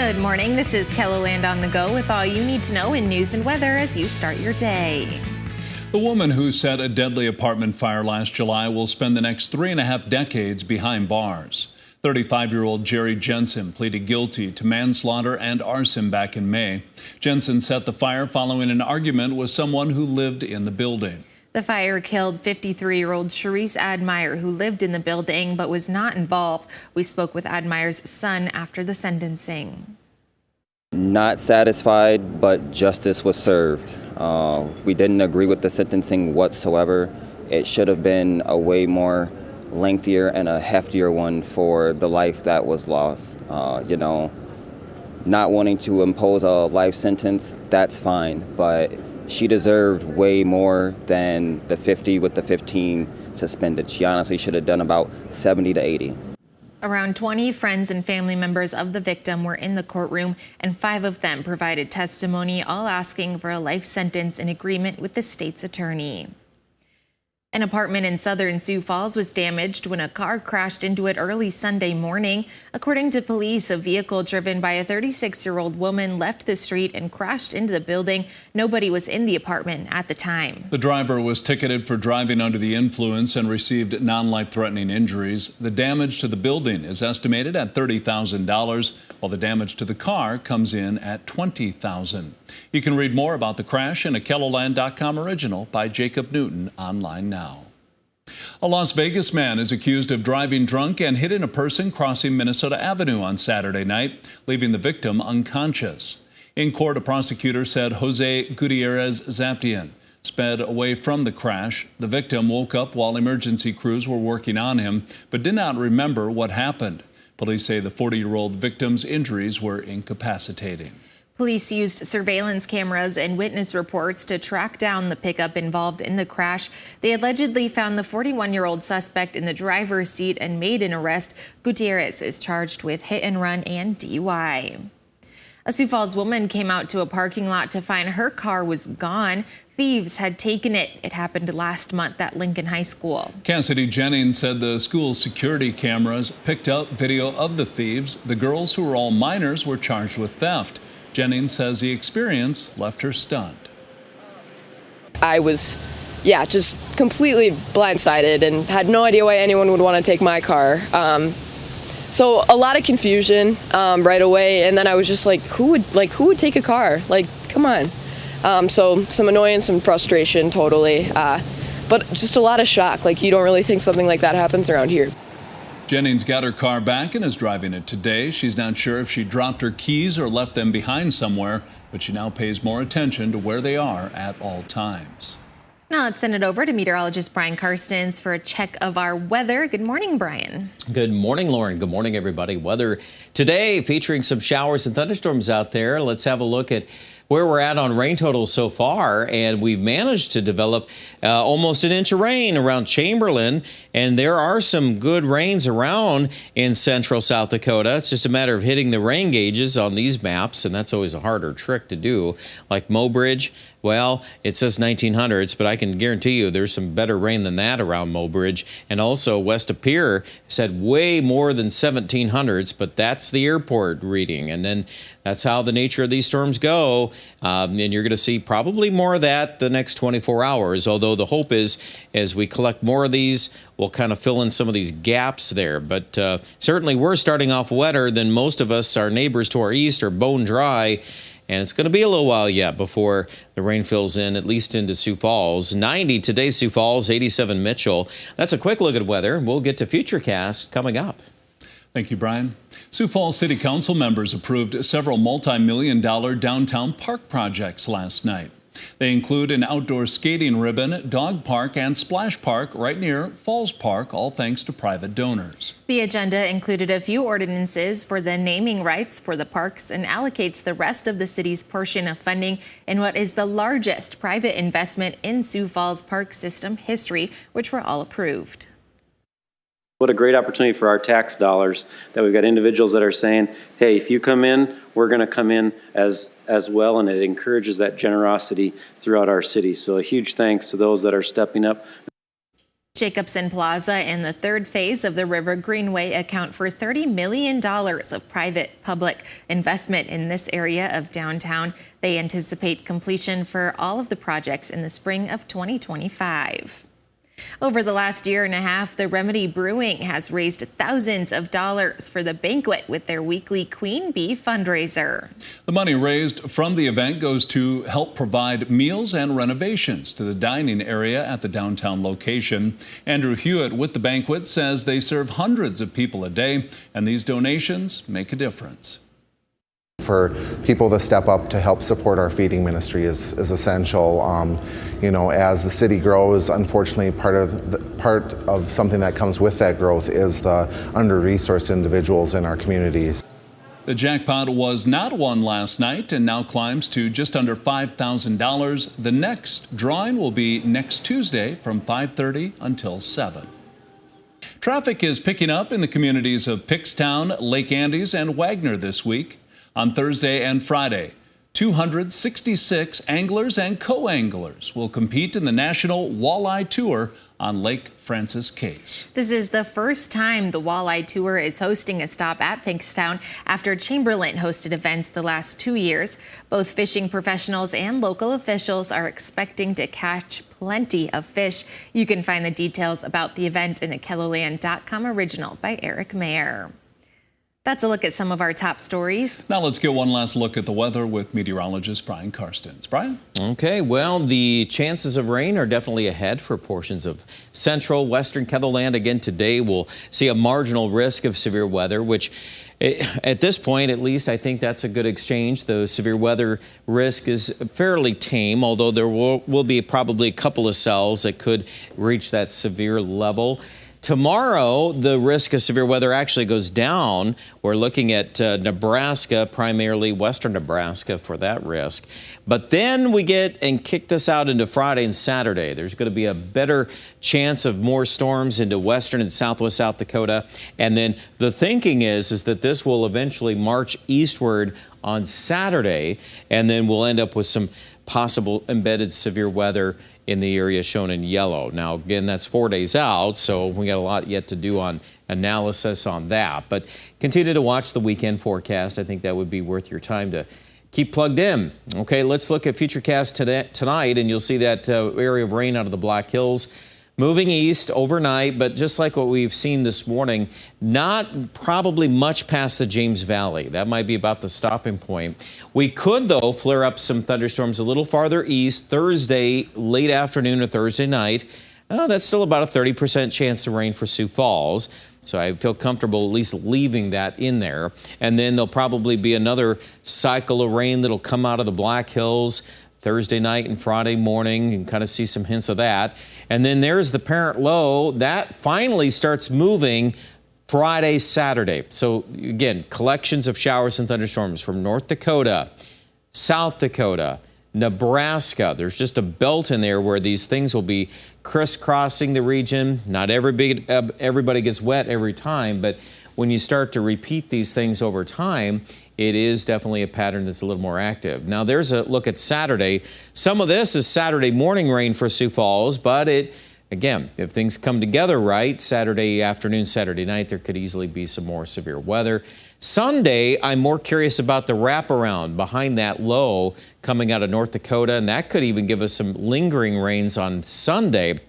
Good morning. This is KELOLAND on the go with all you need to know in news and weather as you start your day. The woman who set a deadly apartment fire last July will spend the next 3.5 decades behind bars. 35-year-old Jerry Jensen pleaded guilty to manslaughter and arson back in May. Jensen set the fire following an argument with someone who lived in the building. The fire killed 53-year-old Sharice Admire, who lived in the building but was not involved. We spoke with Admire's son after the sentencing. Not satisfied, but justice was served. We didn't agree with the sentencing whatsoever. It should have been a way more lengthier and a heftier one for the life that was lost. Not wanting to impose a life sentence, that's fine, but she deserved way more than the 50 with the 15 suspended. She honestly should have done about 70 to 80. Around 20 friends and family members of the victim were in the courtroom, and 5 of them provided testimony, all asking for a life sentence in agreement with the state's attorney. An apartment in southern Sioux Falls was damaged when a car crashed into it early Sunday morning. According to police, a vehicle driven by a 36-year-old woman left the street and crashed into the building. Nobody was in the apartment at the time. The driver was ticketed for driving under the influence and received non-life-threatening injuries. The damage to the building is estimated at $30,000, while the damage to the car comes in at $20,000. You can read more about the crash in a KELOLAND.com original by Jacob Newton online now. A Las Vegas man is accused of driving drunk and hitting a person crossing Minnesota Avenue on Saturday night, leaving the victim unconscious. In court, a prosecutor said Jose Gutierrez Zaptian sped away from the crash. The victim woke up while emergency crews were working on him, but did not remember what happened. Police say the 40-year-old victim's injuries were incapacitating. Police used surveillance cameras and witness reports to track down the pickup involved in the crash. They allegedly found the 41-year-old suspect in the driver's seat and made an arrest. Gutierrez is charged with hit and run and DUI. A Sioux Falls woman came out to a parking lot to find her car was gone. Thieves had taken it. It happened last month at Lincoln High School. Cassidy Jennings said the school's security cameras picked up video of the thieves. The girls, who were all minors, were charged with theft. Jennings says the experience left her stunned. I was, just completely blindsided and had no idea why anyone would want to take my car. So a lot of confusion right away, and then I was just like, who would take a car? Like, come on. So some annoyance, some frustration, totally, but just a lot of shock. Like, you don't really think something like that happens around here. Jennings got her car back and is driving it today. She's not sure if she dropped her keys or left them behind somewhere, but she now pays more attention to where they are at all times. Now let's send it over to meteorologist Brian Karstens for a check of our weather. Good morning, Brian. Good morning, Lauren. Good morning, everybody. Weather today featuring some showers and thunderstorms out there. Let's have a look at where we're at on rain totals so far, and we've managed to develop almost an inch of rain around Chamberlain, and there are some good rains around in central South Dakota. It's just a matter of hitting the rain gauges on these maps, and that's always a harder trick to do. Like Mobridge, well, it says 1900s, but I can guarantee you there's some better rain than that around Mobridge. And also West of Pier said way more than 1700s, but that's the airport reading. And then that's how the nature of these storms go. And you're going to see probably more of that the next 24 hours, although the hope is as we collect more of these, we'll kind of fill in some of these gaps there. But certainly we're starting off wetter than most of us. Our neighbors to our east are bone dry. And it's going to be a little while yet before the rain fills in, at least into Sioux Falls. 90 today, Sioux Falls, 87 Mitchell. That's a quick look at weather. We'll get to Futurecast coming up. Thank you, Brian. Sioux Falls City Council members approved several multi-million-dollar downtown park projects last night. They include an outdoor skating ribbon, dog park, and splash park right near Falls Park, all thanks to private donors. The agenda included a few ordinances for the naming rights for the parks and allocates the rest of the city's portion of funding in what is the largest private investment in Sioux Falls park system history, which were all approved. What a great opportunity for our tax dollars that we've got individuals that are saying, hey, if you come in, we're going to come in as well, and it encourages that generosity throughout our city. So a huge thanks to those that are stepping up. Jacobson Plaza and the third phase of the River Greenway account for $30 million of private-public investment in this area of downtown. They anticipate completion for all of the projects in the spring of 2025. Over the last year and a half, the Remedy Brewing has raised thousands of dollars for the banquet with their weekly Queen Bee fundraiser. The money raised from the event goes to help provide meals and renovations to the dining area at the downtown location. Andrew Hewitt with the banquet says they serve hundreds of people a day, and these donations make a difference. For people to step up to help support our feeding ministry is essential. You know, as the city grows, unfortunately, part of something that comes with that growth is the under-resourced individuals in our communities. The jackpot was not won last night and now climbs to just under $5,000. The next drawing will be next Tuesday from 5:30 until 7. Traffic is picking up in the communities of Pickstown, Lake Andes, and Wagner this week. On Thursday and Friday, 266 anglers and co-anglers will compete in the National Walleye Tour on Lake Francis Case. This is the first time the Walleye Tour is hosting a stop at Pickstown after Chamberlain hosted events the last 2 years. Both fishing professionals and local officials are expecting to catch plenty of fish. You can find the details about the event in a KELOLAND.com original by Eric Mayer. That's a look at some of our top stories. Now let's get one last look at the weather with meteorologist Brian Karstens. Brian? Okay, well, the chances of rain are definitely ahead for portions of central, western KELOLAND. Again, today we'll see a marginal risk of severe weather, which at this point, at least, I think that's a good exchange. The severe weather risk is fairly tame, although there will be probably a couple of cells that could reach that severe level. Tomorrow, the risk of severe weather actually goes down. We're looking at Nebraska, primarily western Nebraska for that risk. But then we get and kick this out into Friday and Saturday. There's going to be a better chance of more storms into western and southwest South Dakota. And then the thinking is that this will eventually march eastward on Saturday, and then we'll end up with some possible embedded severe weather in the area shown in yellow. Now, again, that's 4 days out, so we got a lot yet to do on analysis on that. But continue to watch the weekend forecast. I think that would be worth your time to keep plugged in. Okay, let's look at Futurecast tonight, and you'll see that area of rain out of the Black Hills moving east overnight, but just like what we've seen this morning, not probably much past the James Valley. That might be about the stopping point. We could, though, flare up some thunderstorms a little farther east Thursday, late afternoon or Thursday night. That's still about a 30% chance of rain for Sioux Falls. So I feel comfortable at least leaving that in there. And then there'll probably be another cycle of rain that'll come out of the Black Hills Thursday night and Friday morning, and kind of see some hints of that. And then there's the parent low. That finally starts moving Friday, Saturday. So again, collections of showers and thunderstorms from North Dakota, South Dakota, Nebraska. There's just a belt in there where these things will be crisscrossing the region. Not everybody gets wet every time, but when you start to repeat these things over time, it is definitely a pattern that's a little more active. Now, there's a look at Saturday. Some of this is Saturday morning rain for Sioux Falls, but again, if things come together right, Saturday afternoon, Saturday night, there could easily be some more severe weather. Sunday, I'm more curious about the wraparound behind that low coming out of North Dakota, and that could even give us some lingering rains on Sunday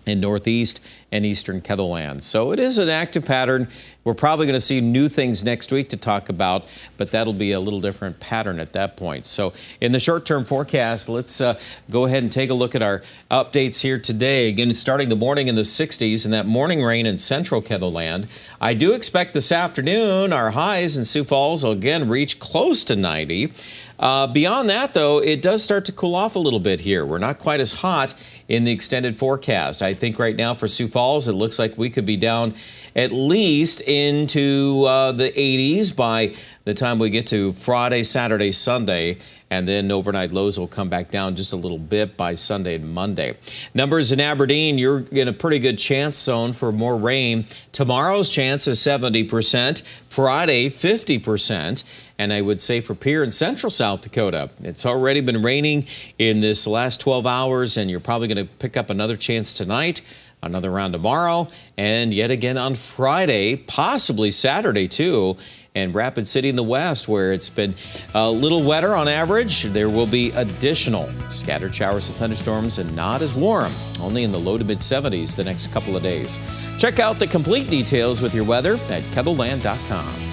in northeast and eastern KELOLAND. So it is an active pattern. We're probably going to see new things next week to talk about, but that'll be a little different pattern at that point. So in the short-term forecast, let's go ahead and take a look at our updates here today. Again, starting the morning in the 60s and that morning rain in central KELOLAND. I do expect this afternoon our highs in Sioux Falls will again reach close to 90. Beyond that, though, it does start to cool off a little bit here. We're not quite as hot in the extended forecast. I think right now for Sioux Falls, it looks like we could be down at least into the 80s by the time we get to Friday, Saturday, Sunday, and then overnight lows will come back down just a little bit by Sunday and Monday. Numbers in Aberdeen, you're in a pretty good chance zone for more rain. Tomorrow's chance is 70%, Friday 50%. And I would say for Pierre in central South Dakota, it's already been raining in this last 12 hours, and you're probably going to pick up another chance tonight. Another round tomorrow, and yet again on Friday, possibly Saturday too. And Rapid City in the west, where it's been a little wetter on average, there will be additional scattered showers and thunderstorms, and not as warm, only in the low to mid 70s the next couple of days. Check out the complete details with your weather at KETHLELAND.com.